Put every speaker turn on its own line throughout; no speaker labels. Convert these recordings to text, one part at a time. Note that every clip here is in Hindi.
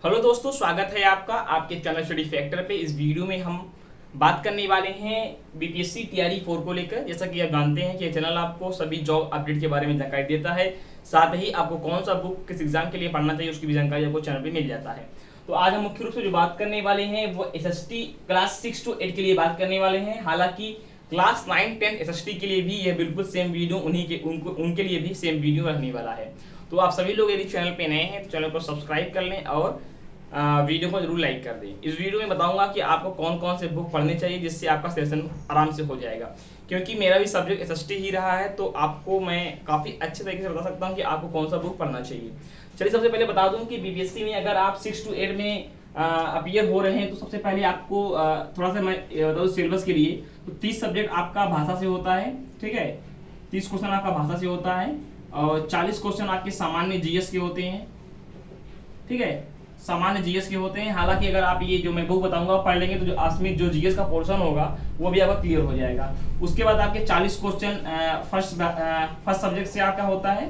हेलो दोस्तों, स्वागत है आपका आपके चैनल स्टडी फैक्टर पे। इस वीडियो में हम बात करने वाले हैं बीपीएससी टीआरई 4 को लेकर। जैसा कि आप जानते हैं कि ये चैनल आपको सभी जॉब अपडेट के बारे में जानकारी देता है, साथ ही आपको कौन सा बुक किस एग्जाम के लिए पढ़ना चाहिए उसकी भी जानकारी आपको चैनल पे मिल जाता है। तो आज हम मुख्य रूप से जो बात करने वाले हैं वो एसएसटी क्लास 6 to 8 के लिए बात करने वाले हैं। हालांकि क्लास 9, 10 एसएसटी के लिए भी यह बिल्कुल सेम वीडियो उनके लिए भी सेम वीडियो रहने वाला है। तो आप सभी लोग यदि चैनल पे नए हैं तो चैनल को सब्सक्राइब कर लें और वीडियो को जरूर लाइक कर दें। इस वीडियो में बताऊंगा कि आपको कौन कौन से बुक पढ़ने चाहिए जिससे आपका सेशन आराम से हो जाएगा। क्योंकि मेरा भी सब्जेक्ट एसएसटी ही रहा है तो आपको मैं काफ़ी अच्छे तरीके से बता सकता हूँ कि आपको कौन सा बुक पढ़ना चाहिए। चलिए सबसे पहले बता दूं कि बीपीएससी में अगर आप 6 to 8 में अपीयर हो रहे हैं तो सबसे पहले आपको थोड़ा सा मैं बता दूँ सिलेबस के लिए। तो 30 सब्जेक्ट आपका भाषा से होता है, ठीक है। 30 क्वेश्चन आपका भाषा से होता है और 40 क्वेश्चन आपके सामान्य जीएस के होते हैं, ठीक है। सामान्य जीएस के होते हैं। हालांकि अगर आप ये जो मैं बुक बताऊंगा पढ़ लेंगे तो जो आसमी जो जीएस का पोर्शन होगा वो भी आपका क्लियर हो जाएगा। उसके बाद आपके 40 क्वेश्चन फर्स्ट सब्जेक्ट से आपका होता है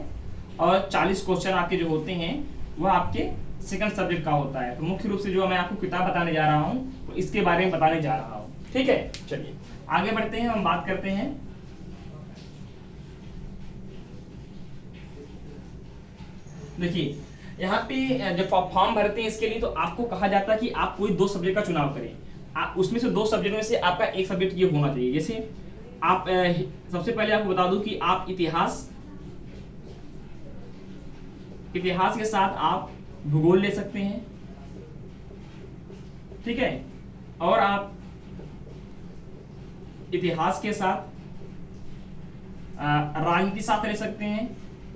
और 40 क्वेश्चन आपके जो होते हैं वह आपके सेकंड सब्जेक्ट का होता है। तो मुख्य रूप से जो मैं आपको किताब बताने जा रहा हूँ तो इसके बारे में बताने जा रहा हूँ, ठीक है। चलिए आगे बढ़ते हैं, हम बात करते हैं। देखिए यहाँ पे जब फॉर्म भरते हैं इसके लिए तो आपको कहा जाता है कि आप कोई 2 सब्जेक्ट का चुनाव करें। आप उसमें से 2 सब्जेक्ट में से आपका एक सब्जेक्ट ये होना चाहिए। जैसे आप सबसे पहले आपको बता दूं कि आप इतिहास के साथ आप भूगोल ले सकते हैं, ठीक है। और आप इतिहास के साथ राजनीति शास्त्र ले सकते हैं,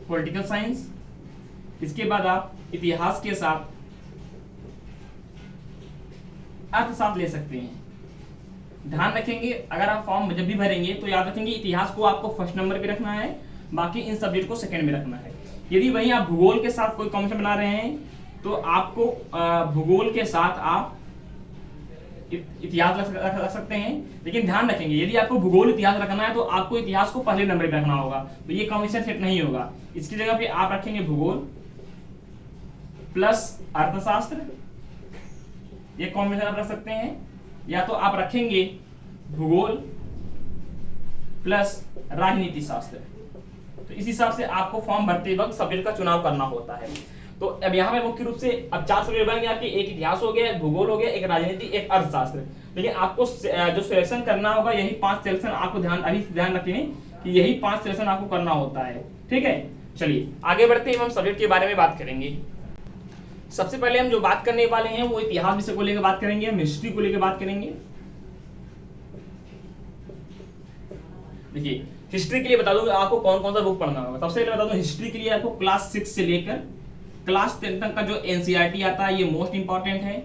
पॉलिटिकल साइंस। इसके बाद आप इतिहास के साथ अर्थशास्त्र ले सकते हैं। ध्यान रखेंगे अगर आप फॉर्म जब भी भरेंगे तो याद रखेंगे इतिहास को आपको फर्स्ट नंबर पे रखना है, बाकी इन सब्जेक्ट को सेकंड में रखना है। यदि वहीं आप भूगोल के साथ कोई कॉम्बिनेशन बना रहे हैं तो आपको भूगोल के साथ आप इतिहास रख सकते हैं। लेकिन ध्यान रखेंगे यदि आपको भूगोल इतिहास रखना है तो आपको इतिहास को पहले नंबर पे रखना होगा, तो ये कॉम्बिनेशन सेट नहीं होगा। इसकी जगह पे आप रखेंगे भूगोल प्लस अर्थशास्त्र, ये कॉम्बिनेशन आप रख सकते हैं। या तो आप रखेंगे भूगोल प्लस राजनीति शास्त्र। तो इस हिसाब से आपको फॉर्म भरते वक्त सब्जेक्ट का चुनाव करना होता है। तो अब यहाँ पे मुख्य रूप से अब 4 सब्जेक्ट बन गए आपके, एक इतिहास हो गया, एक भूगोल हो गया, एक राजनीति, एक अर्थशास्त्र। लेकिन आपको जो सिलेक्शन करना होगा यही 5 सिलेक्शन आपको अभी ध्यान रखें कि यही 5 सिलेक्शन आपको करना होता है, ठीक है। चलिए आगे बढ़ते हैं, हम सब्जेक्ट के बारे में बात करेंगे। सबसे पहले हम जो बात करने वाले हैं वो इतिहास विषय को लेकर बात करेंगे, हम हिस्ट्री को लेकर बात करेंगे। देखिए हिस्ट्री के लिए बता दूं आपको कौन कौन सा बुक पढ़ना होगा। सबसे पहले बता दूं हिस्ट्री के लिए आपको क्लास 6 से लेकर क्लास 10 तक का जो एनसीईआरटी आता है ये मोस्ट इंपॉर्टेंट है।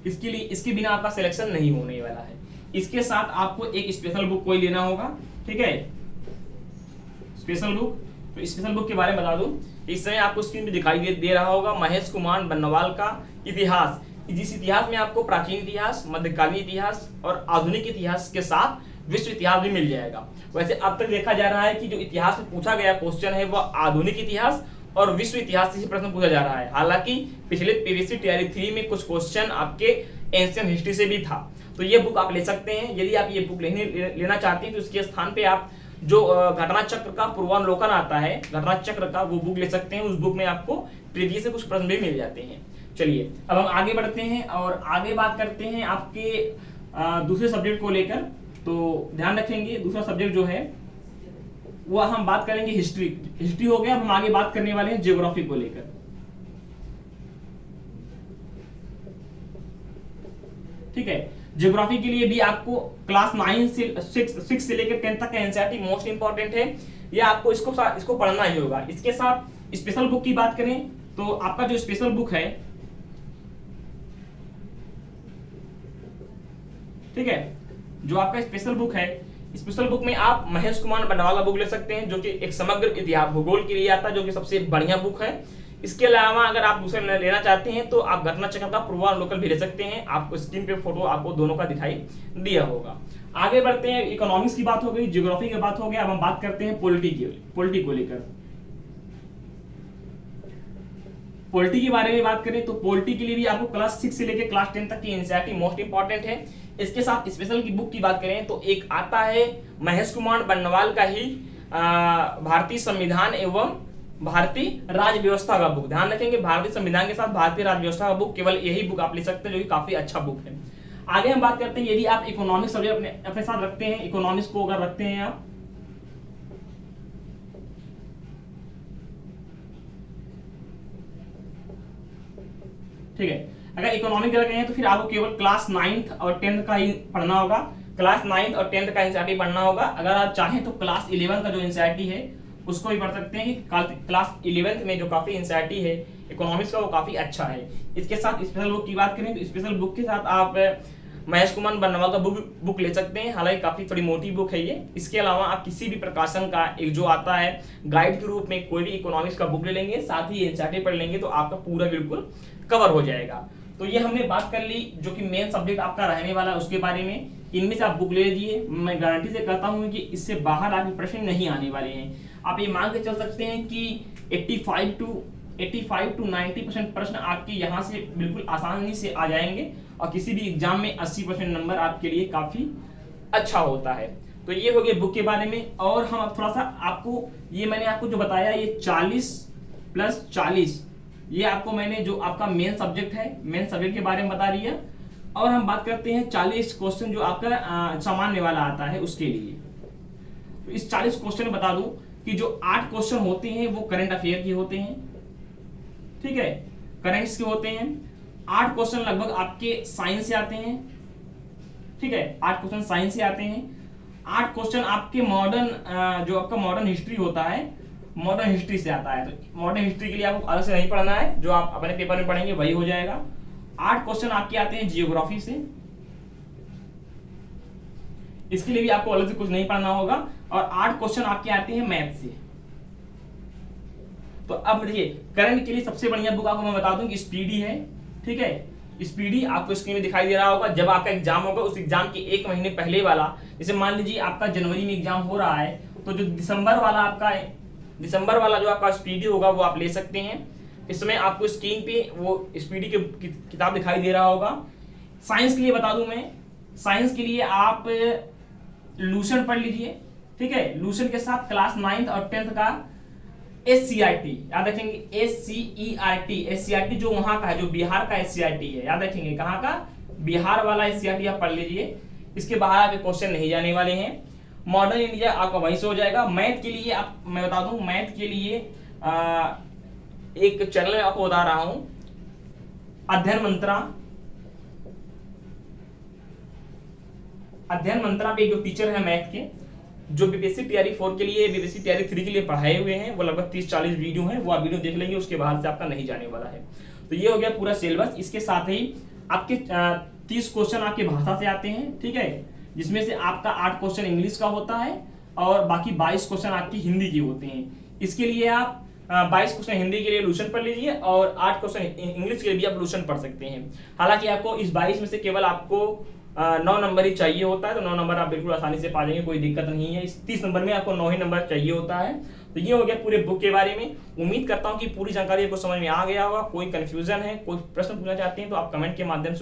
इसके बिना आपका सिलेक्शन नहीं होने वाला है। इसके साथ आपको एक स्पेशल बुक कोई लेना होगा, ठीक है। स्पेशल बुक, तो स्पेशल बुक के बारे में बता दूं, इस समय आपको स्क्रीन पे दिखाई दे रहा होगा महेश कुमार बन्नवाल का इतिहास। जिस इतिहास में आपको प्राचीन इतिहास, मध्यकालीन इतिहास और आधुनिक इतिहास के साथ विश्व इतिहास भी मिल जाएगा। वैसे अब तक देखा जा रहा है कि जो इतिहास में पूछा गया क्वेश्चन है वह आधुनिक इतिहास और विश्व इतिहास से ही प्रश्न पूछा जा रहा है। हालांकि पिछले पीवीसी टीआरई 3 में कुछ क्वेश्चन आपके एंशिएंट हिस्ट्री से भी था। तो ये बुक आप ले सकते हैं। यदि आप ये बुक लेना चाहते हैं तो उसके स्थान पे आप जो घटना चक्र का पूर्वावलोकन आता है, घटना चक्र का, वो बुक ले सकते हैं। उस बुक में आपको प्रीवियस से कुछ प्रश्न भी मिल जाते हैं। चलिए अब हम आगे बढ़ते हैं और आगे बात करते हैं आपके दूसरे सब्जेक्ट को लेकर। तो ध्यान रखेंगे दूसरा सब्जेक्ट जो है वह हम बात करेंगे हिस्ट्री हो गया। अब हम आगे बात करने वाले हैं ज्योग्राफी को लेकर, ठीक है। ज्योग्राफी के लिए भी आपको क्लास 9 से 6 से लेकर 10 तक का एनसीईआरटी मोस्ट इंपॉर्टेंट है। ये आपको इसको पढ़ना ही होगा। इसके साथ स्पेशल बुक की बात करें तो आपका जो स्पेशल बुक है, ठीक है, जो आपका स्पेशल बुक है, स्पेशल बुक में आप महेश कुमार बन्नवाल का बुक ले सकते हैं जो कि एक समग्र इतिहास भूगोल के लिए आता है, जो कि सबसे बढ़िया बुक है। इसके अलावा अगर आप दूसरे लेना चाहते हैं तो आप घटना चक्र का पूर्वावलोकन भी ले सकते हैं। आपको स्क्रीन पे फोटो आपको दोनों का दिखाई दिया होगा। आगे बढ़ते हैं, इकोनॉमिक्स की बात हो गई, ज्योग्राफी की बात हो गया। अब हम बात करते हैं पॉलिटी को लेकर। पॉलिटी के बारे में बात करें तो पॉलिटी के लिए भी आपको क्लास 6 से लेकर क्लास 10 तक की एनसीईआरटी मोस्ट इंपॉर्टेंट है। इसके साथ स्पेशल की बुक की बात करें तो एक आता है महेश कुमार बन्नवाल का ही भारतीय संविधान एवं भारतीय राज्य व्यवस्था का बुक। ध्यान रखेंगे भारतीय संविधान के साथ भारतीय राज्य व्यवस्था का बुक, केवल यही बुक आप ले सकते हैं जो कि काफी अच्छा बुक है। आगे हम बात करते हैं यदि आप इकोनॉमिक्स सब्जेक्ट अपने साथ रखते हैं, इकोनॉमिक्स को अगर रखते हैं आप, ठीक है, अगर इकोनॉमिक रख रहे हैं तो फिर आपको केवल क्लास 9th और 10th का ही पढ़ना होगा। क्लास 9th और 10th का एनसीईआरटी पढ़ना होगा। अगर आप चाहें तो क्लास 11 का जो एनसीईआरटी है उसको भी पढ़ सकते हैं। क्लास 11th में जो काफी एनसीईआरटी है इकोनॉमिक्स का वो काफी अच्छा है। इसके साथ स्पेशल बुक की बात करें तो स्पेशल बुक के साथ आप महेश कुमार बन्नवाल का बुक ले सकते हैं, हालांकि काफी थोड़ी मोटी बुक है ये। इसके अलावा आप किसी भी प्रकाशन का एक जो आता है गाइड के रूप में कोई भी इकोनॉमिक्स का बुक ले लेंगे, साथ ही एनसीईआरटी पढ़ लेंगे तो आपका पूरा बिल्कुल कवर हो जाएगा। तो ये हमने बात कर ली जो कि मेन सब्जेक्ट आपका रहने वाला है उसके बारे में। इनमें से आप बुक ले लीजिए, मैं गारंटी से कहता हूं कि इससे बाहर आपके प्रश्न नहीं आने वाले हैं। आप ये मान के चल सकते हैं कि 85 to 90% प्रश्न आपके यहाँ से बिल्कुल आसानी से आ जाएंगे और किसी भी एग्जाम में 80% नंबर आपके लिए काफी अच्छा होता है। तो ये हो गया बुक के बारे में। और हम अब थोड़ा सा आपको ये मैंने आपको जो बताया ये 40 + 40 ये आपको मैंने जो आपका मेन सब्जेक्ट है, मेन सब्जेक्ट के बारे में बता दिया। और हम बात करते हैं 40 क्वेश्चन जो आपका सामान्य वाला आता है उसके लिए। तो इस 40 क्वेश्चन बता दूं कि जो 8 क्वेश्चन होते हैं वो करंट अफेयर के होते हैं, ठीक है, करंट्स के होते हैं। 8 क्वेश्चन लगभग आपके साइंस से आते हैं, ठीक है, 8 क्वेश्चन साइंस से आते हैं। 8 क्वेश्चन आपके मॉडर्न जो आपका मॉडर्न हिस्ट्री होता है, मॉडर्न हिस्ट्री से आता है। तो मॉडर्न हिस्ट्री के लिए आपको अलग से नहीं पढ़ना है, जो आप अपने पेपर में पढ़ेंगे वही हो जाएगा। 8 क्वेश्चन आपके आते हैं जियोग्राफी से, इसके लिए भी आपको अलग से कुछ नहीं पढ़ना होगा। और 8 क्वेश्चन आपके आते हैं मैथ से। तो अब देखिए करंट के लिए सबसे बढ़िया बुक आपको मैं बता दूं कि स्पीडी है, ठीक है। स्पीडी आपको स्क्रीन में दिखाई दे रहा होगा। जब आपका एग्जाम होगा उस एग्जाम के 1 महीने पहले वाला, जैसे मान लीजिए आपका जनवरी में एग्जाम हो रहा है तो जो दिसंबर वाला जो आपका स्पीडी होगा वो आप ले सकते हैं। इसमें आपको स्क्रीन पे वो स्पीडी की किताब दिखाई दे रहा होगा। साइंस के लिए बता दूं मैं, साइंस के लिए आप लूसेंट पढ़ लीजिए, ठीक है। लूसेंट के साथ क्लास 9th और 10th का SCERT याद रखेंगे, SCERT जो वहां का है, जो बिहार का SCERT है, याद रखेंगे कहाँ का, बिहार वाला SCERT आप पढ़ लीजिए। इसके बाहर आपके क्वेश्चन नहीं जाने वाले हैं। मॉडर्न इंडिया आपका वहीं से हो जाएगा। मैथ के लिए आप मैं बता दूं, मैथ के लिए एक चैनल में आपको बता रहा हूं, अध्ययन मंत्रा पे जो टीचर है मैथ के, जो बीपीएससी तैयारी 4 के लिए, बीपीएससी तैयारी 3 के लिए पढ़ाए हुए हैं, वो लगभग 30-40 वीडियो हैं, वो आप वीडियो देख लेंगे, उसके बाहर से आपका नहीं जाने वाला है। तो ये हो गया पूरा सिलेबस। इसके साथ ही आपके 30 क्वेश्चन आपके भाषा से आते हैं, ठीक है, जिसमें से आपका 8 क्वेश्चन इंग्लिश का होता है और बाकी 22 क्वेश्चन आपकी हिंदी के होते हैं। इसके लिए आप 22 क्वेश्चन हिंदी के लिए लूसेंट पढ़ लीजिए और 8 क्वेश्चन इंग्लिश के लिए भी आप लूसेंट पढ़ सकते हैं। हालांकि आपको इस 22 में से केवल आपको 9 नंबर ही चाहिए होता है, तो 9 नंबर आप बिल्कुल आसानी से पा जाएंगे, कोई दिक्कत नहीं है। इस 30 नंबर में आपको 9 ही नंबर चाहिए होता है। तो ये हो गया पूरे बुक के बारे में। उम्मीद करता हूं कि पूरी जानकारी आपको समझ में आ गया होगा। कोई कंफ्यूजन है, कोई प्रश्न पूछना चाहते हैं तो आप कमेंट के माध्यम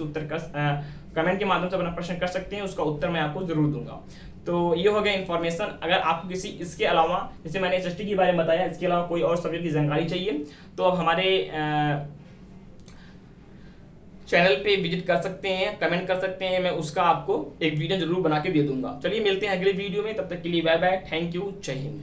से अपना प्रश्न कर सकते हैं, उसका उत्तर मैं आपको जरूर दूंगा। तो ये हो गया इन्फॉर्मेशन। अगर आपको किसी इसके अलावा, जैसे मैंने SST के बारे में बताया, इसके अलावा कोई और सब्जेक्ट की जानकारी चाहिए तो आप हमारे चैनल पे विजिट कर सकते हैं, कमेंट कर सकते हैं, मैं उसका आपको एक वीडियो जरूर बना के दे दूंगा। चलिए मिलते हैं अगले वीडियो में, तब तक के लिए बाय बाय, थैंक यू, जय हिंद।